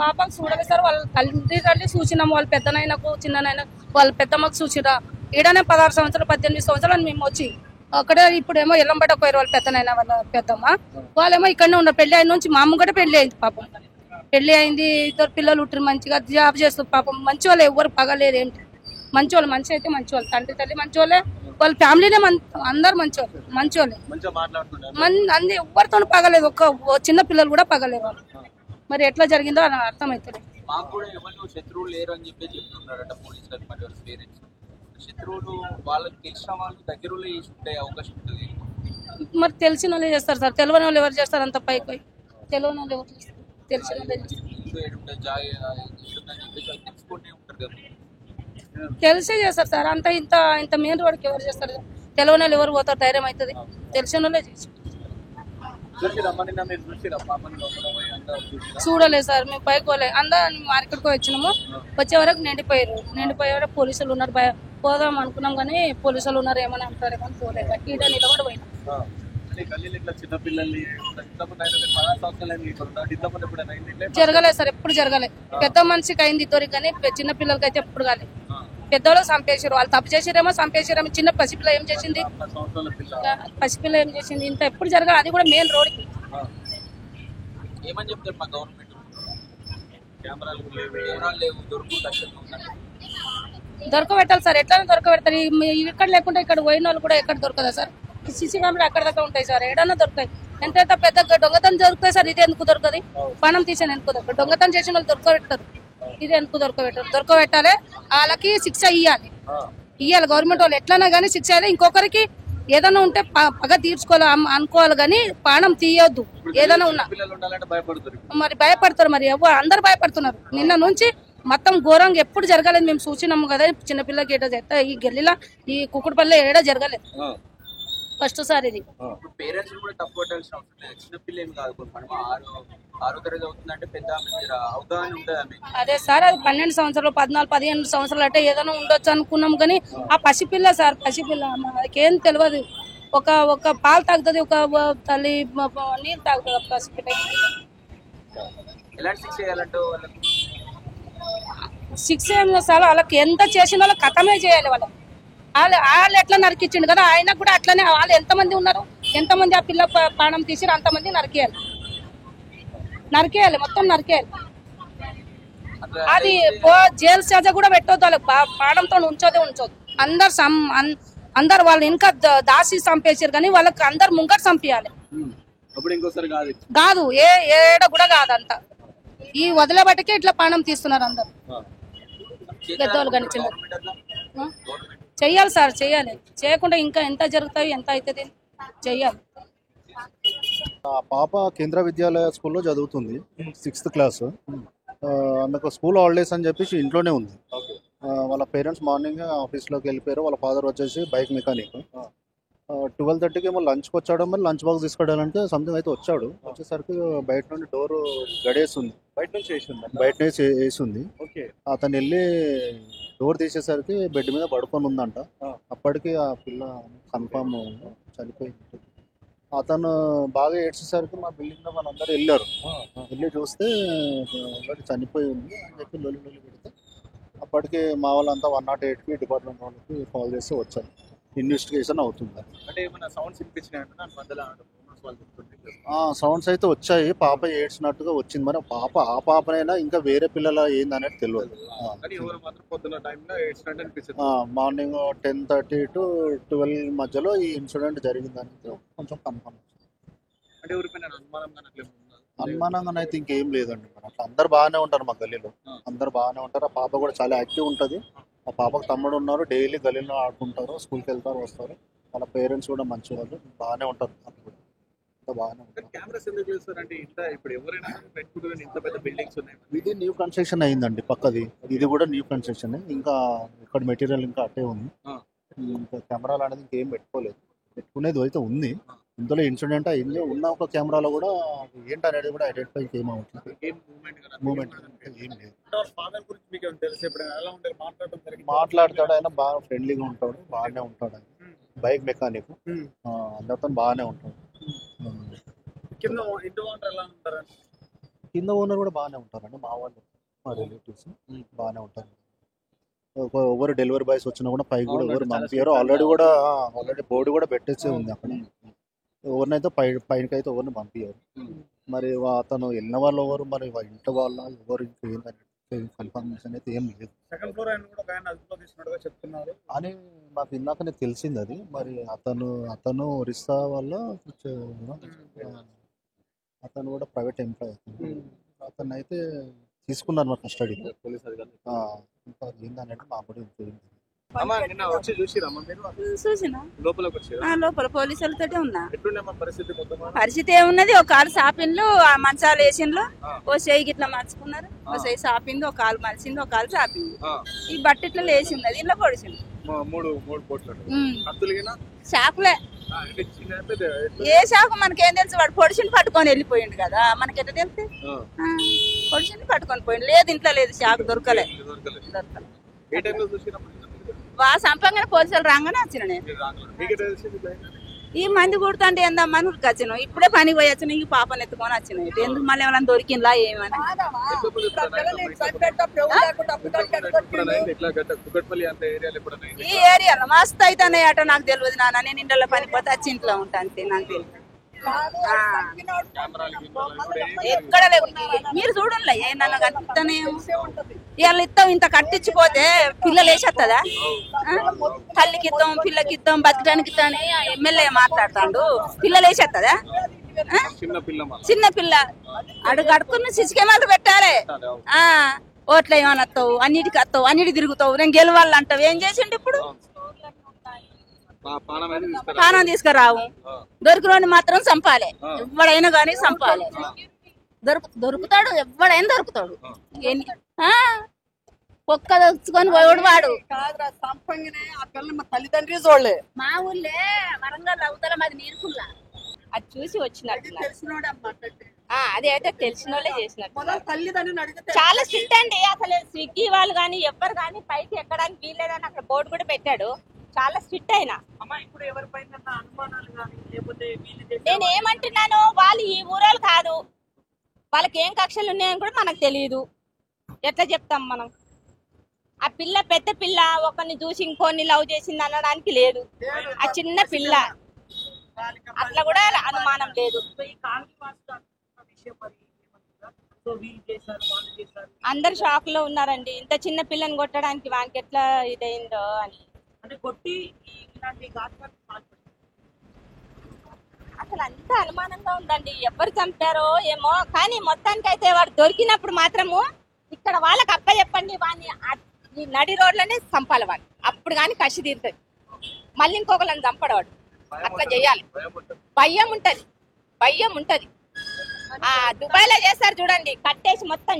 పాపకు చూడలే సార్. వాళ్ళ తల్లిదండ్రులు చూసినాము. వాళ్ళ పెద్దనైనాకు చిన్ననైనా వాళ్ళ పెద్దమ్మకు చూసిరా. ఈడనే 16 సంవత్సరాలు 18 సంవత్సరాలు మేము వచ్చి అక్కడే ఇప్పుడేమో ఎల్లంబట పోయారు వాళ్ళ పెద్దనైనా వాళ్ళ పెద్దమ్మ. వాళ్ళేమో ఇక్కడనే ఉన్నారు. పెళ్లి అయిన నుంచి మా అమ్మ కూడా పెళ్లి అయింది. పాపం పెళ్లి అయింది. 2 పిల్లలు ఉంటారు. మంచిగా జాబ్ చేస్తారు. పాపం మంచి వాళ్ళు ఎవరు పగలేరు. ఏంటి మంచి వాళ్ళు. మంచి అయితే మంచి వాళ్ళు. తండ్రి తల్లి మంచి వాళ్ళే. వాళ్ళ ఫ్యామిలీనే అందరు మంచి వాళ్ళు. మంచి వాళ్ళే. అన్ని ఎవరితో పగలేదు. ఒక్క చిన్న పిల్లలు కూడా పగలేదు వాళ్ళు. మరి ఎట్లా జరిగిందో అని అర్థమవుతుంది. శత్రువులు లేరు అని చెప్పి చెప్తున్నారట పోలీసులు. పేరెంట్స్ శత్రువులు వాళ్ళకి తెలిసిన వాళ్ళు దగ్గరలో చేసి ఉండే అవకాశం ఉంటుంది. మరి తెలిసిన వాళ్ళే చేస్తారు సార్. తెలియని వాళ్ళు ఎవరు చేస్తారు? అంత పైకి పోయి తెలియని వాళ్ళు ఎవరు చేస్తారు? తెలిసిన వాళ్ళే తెలిసే చేస్తారు సార్. అంత ఇంత ఇంత మెయిన్ రోడ్కి ఎవరు చేస్తారు? తెలియని వాళ్ళు ఎవరు పోతారు? ధైర్యం అవుతుంది. తెలిసిన వాళ్ళే చేస్తారు. చూడలేదు సార్. మేము పైకి పోలే. అందరూ మార్కెట్కి వచ్చినాము. వచ్చే వరకు నిండిపోయే వరకు పోలీసులు ఉన్నారు. పోదాం అనుకున్నాం కానీ పోలీసులు ఉన్నారు. ఏమని అంటారేమో అని పోలేదు. ఈడ నిలబడి పోయినాం. జరగలేదు సార్. ఎప్పుడు జరగలేదు. పెద్ద మనిషికి అయింది ఇద్దరికి కానీ చిన్న పిల్లలకి అయితే ఎప్పుడు కాలేదు. పెద్దవాళ్ళు చంపేసారు. వాళ్ళు తప్పు చేసిరేమో చంపేసారేమో. చిన్న పసిపిల్ల ఏం చేసింది? పసిపిల్ల ఏం చేసింది? ఇంత ఎప్పుడు జరగాలి? అది కూడా మెయిన్ రోడ్కి. ఏమని చెప్తారు మా గవర్నమెంట్? దొరకబెట్టాలి సార్. ఎట్లా దొరకబెడతారు? ఇక్కడ లేకుండా ఇక్కడ పోయిన వాళ్ళు కూడా ఎక్కడ దొరకదా సార్? సిసి కెమెరా ఎక్కడ దాకా ఉంటాయి సార్. ఏడన్నా దొరుకుతాయి. ఎంత పెద్ద దొంగతనం దొరుకుతాయి సార్. ఇది ఎందుకు దొరకదు? పణం తీసాను ఎందుకు దొరకదు? దొంగతనం చేసిన వాళ్ళు దొరకబెట్టారు. ఇది ఎందుకు దొరకబెట్టాలి? వాళ్ళకి శిక్ష ఇవ్వాలి. గవర్నమెంట్ వాళ్ళు ఎట్లన్నా కానీ శిక్ష ఇవ్వాలి. ఇంకొకరికి ఏదైనా ఉంటే పగ తీర్చుకోవాలి అనుకోవాలి కానీ ప్రాణం తీయొద్దు. ఏదైనా ఉన్నా మరి భయపడతారు. మరి అందరు భయపడుతున్నారు. నిన్న నుంచి మొత్తం ఘోరంగా ఎప్పుడు జరగలేదు. మేము చూసినాము కదా. చిన్నపిల్లకి ఏటో చెప్తా. ఈ గల్లీలో ఈ కుక్కుడుపల్లి ఏడో జరగలేదు. ఫస్ట్ సార్ ఇది. పేరెంట్స్ కూడా తప్పు పట్టాల్సిన అవసరం లేదు. చిన్నపిల్ల ఏం కాదు. ఆరో తరగతి అవుతుందంటే పెద్ద అవగాహన ఉంటుంది. అదే సార్. అది 12 సంవత్సరాలు 14 15 సంవత్సరాలు అంటే ఏదైనా ఉండొచ్చు అనుకున్నాం కానీ ఆ పసిపిల్ల సార్. పసిపిల్ల మనకేం తెలియదు. ఒక పాలు తాగుతుంది. ఒక తల్లి నీళ్ళు తాగుతుంది. పసిపిల్ల ఎలాంటి శిక్ష చేయాలంటే వాళ్ళకి? శిక్ష ఏం సార్. వాళ్ళకి ఎంత చేసిన వాళ్ళకి కథమే చేయాలి. వాళ్ళు ఎట్లా నరికిచ్చిండు కదా ఆయన కూడా అట్లనే. వాళ్ళు ఎంతమంది ఉన్నారు? ఎంతమంది ఆ పిల్ల ప్రాణం తీసిరు అంతమంది నరికేయాలి. మొత్తం నరికేయాలి. అది జైలు సజ కూడా పెట్టొద్దు. వాళ్ళకి ప్రాణంతో ఉంచొద్దు. అందరు వాళ్ళు ఇంకా దాసి చంపేసారు కానీ వాళ్ళకి అందరు ముంగట చంపేయాలి. కాదు ఏడ కూడా కాదంట. ఈ వదిలేబట్టికే ఇట్లా ప్రాణం తీస్తున్నారు అందరు. పెద్దవాళ్ళు కానీ చిన్న చెయ్యాలి సార్. చెయ్యాలి. చేయకుండా ఇంకా ఎంత జరుగుతాయి? ఎంత అవుతుంది? చెయ్యాలి. పాప కేంద్ర విద్యాలయ స్కూల్లో చదువుతుంది. 6th class. ఆమెకు స్కూల్ హాలిడేస్ అని చెప్పేసి ఇంట్లోనే ఉంది. వాళ్ళ పేరెంట్స్ మార్నింగ్ ఆఫీస్లోకి వెళ్ళిపోయారు. వాళ్ళ ఫాదర్ వచ్చేసి బైక్ మెకానిక్. 12:30కి ఏమో లంచ్కి వచ్చాడు. మరి లంచ్ బాక్స్ తీసుకెళ్ళాలంటే సంథింగ్ అయితే వచ్చాడు. వచ్చేసరికి బయట నుండి డోర్ గడేస్తుంది. బయట నుంచి వేసి ఉంది. అతను వెళ్ళి డోర్ తీసేసరికి బెడ్ మీద పడుకొని ఉందంట. అప్పటికి ఆ పిల్ల కన్ఫామ్ చనిపోయింది. అతను బాగా ఏడ్చేసరికి మా బిల్డింగ్లో వాళ్ళందరూ వెళ్ళి చూస్తే చనిపోయి ఉంది అని చెప్పి లొల్లి పెడితే అప్పటికి మా వాళ్ళంతా 108కి డిపార్ట్మెంట్ వాళ్ళకి కాల్ చేసి వచ్చారు. ఇన్వెస్టిగేషన్ అవుతుంది. సౌండ్స్ అయితే వచ్చాయి. పాప ఏడ్చినట్టుగా వచ్చింది. మరి ఆ పాపనైనా ఇంకా వేరే పిల్లల ఏందనేది తెలియదు. మార్నింగ్ 10:30 to 12 మధ్యలో ఈ ఇన్సిడెంట్ జరిగిందనేది కొంచెం కన్ఫర్మ్. అనుమానంగా అయితే ఇంకేం లేదండి. అట్లా అందరు బాగానే ఉంటారు. మా గల్లీలో అందరు బాగానే ఉంటారు. ఆ పాప కూడా చాలా యాక్టివ్ ఉంటుంది. ఆ పాపకు తమ్ముడు ఉన్నారు. డైలీ గల్లీలో ఆడుకుంటారు. స్కూల్కి వెళ్తారు, వస్తారు. వాళ్ళ పేరెంట్స్ కూడా మంచి వాళ్ళు, బాగానే ఉంటారు. ఇది న్యూ కన్స్ట్రక్షన్ అయిందండి. పక్కది ఇది కూడా న్యూ కన్స్ట్రక్షన్. ఇంకా ఇక్కడ మెటీరియల్ ఇంకా అట్టే ఉంది. ఇంకా కెమెరాలు అనేది ఇంకేం పెట్టుకునేది అయితే ఉంది. ఇందులో ఇన్సిడెంట్ అయింది. ఉన్న ఒక కెమెరాలో కూడా ఏంటనేది కూడా ఐడెంటిఫై ఏమవుతుంది. మూమెంట్ ఏం లేదు. మాట్లాడతాడు. ఆయన బాగా ఫ్రెండ్లీగా ఉంటాడు. బాగానే ఉంటాడు. ఆయన బైక్ మెకానిక్. అందరితో బాగానే ఉంటాడు. కింద ఇంటి ఓనర్ ఎలా ఉంటారు? కింద ఓనర్ కూడా బాగానే ఉంటారండి, మా వాళ్ళు మా రిలేటివ్స్ బాగానే ఉంటారు. ఎవరు డెలివరీ బాయ్స్ వచ్చినా కూడా పైకి కూడా ఎవరు పంపించారు. ఆల్రెడీ బోర్డు కూడా పెట్టేసే ఉంది అక్కడ. ఎవరినైతే పైనకి అయితే ఎవరిని పంపించారు. మరి అతను వెళ్ళిన వాళ్ళు ఎవరు, మరి ఇంటి వాళ్ళ ఎవరు ఇంకా ఏంటంటే కన్ఫర్మేషన్ అయితే ఏం లేదు. సెకండ్ ఫ్లోర్ ఆయన కూడా ఒక ఆయన అదుపులో తీసుకున్నట్టుగా చెప్తున్నారు అని మాకు ఇందాకనే తెలిసింది అది. మరి అతను ఒరిస్సా వల్ల అతను కూడా ప్రైవేట్ ఎంప్లాయ్. అతను అయితే తీసుకున్నారు మా కస్టడీ పోలీస్ అధికారులు. ఏందనేది మాకు కూడా తెలియదు. అమ్మా నిన్న వచ్చి చూసిరమ్మా మీరు? చూసినా లోపలికి వచ్చారు? లోపల పోలీసులతోటే ఉన్నా. ఎట్లుండేమ్మా పరిస్థితి మొత్తం? పరిస్థితి ఏమున్నది, ఒక కాలు సాపిండ్లు, ఆ మంచాలు వేసిండ్లు, ఓ చెయ్యి గిట్లా మార్చుకున్నారు, ఓ చెయ్యి సాపింది, ఒక కాలు మలిసింది, ఒక కాలు సాపింది. ఈ బట్ట ఇట్లా లేచింది, అది ఇంట్లో పొడిచింది. మూడు పోట్లు కత్తులుగినా షాకులే. ఏ షాకు మనకేం తెలుసు, వాడు పొడిచింది పట్టుకొని వెళ్ళిపోయిండు కదా, మనకెట్లా తెలిసి పొడిచింది పట్టుకొని పోయిండు. లేదు ఇంట్లో లేదు, షాకు దొరకలే. ఏ టైంలో చూసినప్పుడు సంపంగానే పోలీసులు రాగానే వచ్చిన నేను. ఈ మంది కుడుతుంటే ఎందమ్మని వచ్చిన, ఇప్పుడే పనికి పోయి వచ్చిన, ఈ పాపని ఎత్తుకొని వచ్చిన. ఎందుకు మళ్ళీ ఏమైనా దొరికిందా ఏమని. ఈ ఏరియాలో మస్తు అవుతాయి అట, నాకు తెలియదు నాన్న. నేను ఇంట్లో పని పోతే వచ్చి ఇంట్లో ఉంటా అంతే, నాకు తెలియదు. ఎక్కడ లేవు, మీరు చూడండి ఏమన్నా కనిపిస్తానే. ఇవాళ ఇస్తాం, ఇంత కట్టించిపోతే పిల్లలు వేసేస్తుందా? తల్లికి ఇద్దాం, పిల్లకి ఇద్దాం, బతకడానికి ఇద్దామని ఎమ్మెల్యే మాట్లాడుతాడు. పిల్లలు వేసేస్తుందా? చిన్న పిల్ల అడుగు అడుక్కుని సిసికెమాలు పెట్టాలి. ఓట్లు ఏమని వస్తావు, అన్నిటికి వస్తావు, అన్నిటికి తిరుగుతావు, నేను గెలవాలంటావు. ఏం చేసిండు ఇప్పుడు? ప్రాణం తీసుకురావు. దొరికిన మాత్రం చంపాలి, ఎవడైనా కానీ చంపాలి. దొరుకుతాడు, ఎవడైనా దొరుకుతాడు. ఒక్క దొచ్చుకొని పోయాడు వాడు. తల్లిదండ్రి చూడలే. మా ఊళ్ళే వరంగల్ అవతల మాది నీరుకుల్లా, అది చూసి వచ్చినట్టు. అదైతే తెలిసిన వాళ్ళే చేసినట్టు. చాలా స్ట్రిక్ట్ అండి. అసలు స్విగ్గీ వాళ్ళు కానీ ఎవ్వరు కానీ పైకి ఎక్కడానికి వీల్లేదని అక్కడ బోర్డు కూడా పెట్టాడు. చాలా స్ట్రిక్ట్ అయినా. నేను ఏమంటున్నాను, వాళ్ళు ఈ ఊరోళ్ళు కాదు, వాళ్ళకి ఏం కక్షలు ఉన్నాయని కూడా మనకు తెలియదు. ఎట్లా చెప్తాం మనం? ఆ పిల్ల పెద్ద పిల్ల, ఒకరిని చూసి ఇంకోని లవ్ చేసింది అనడానికి లేదు. ఆ చిన్న పిల్ల, అట్లా కూడా అనుమానం లేదు. అందరు షాక్ లో ఉన్నారండి. ఇంత చిన్న పిల్లని కొట్టడానికి వానికి ఎట్లా ఇదైందో అని. అసలు అంత అనుమానంగా ఉందండి. ఎవరు చంపారో ఏమో, కానీ మొత్తానికి అయితే వాడు దొరికినప్పుడు మాత్రము ఇక్కడ వాళ్ళకి అప్ప చెప్పండి, వాడిని ఈ నడి రోడ్లోనే చంపాలి వాడు. అప్పుడు కానీ కసి తీరుతుంది. మళ్ళీ ఇంకొకళ్ళని చంపడవాడు. అట్లా చెయ్యాలి. భయం ఉంటది. దుబాయ్ లో చేస్తారు చూడండి, కట్టేసి మొత్తం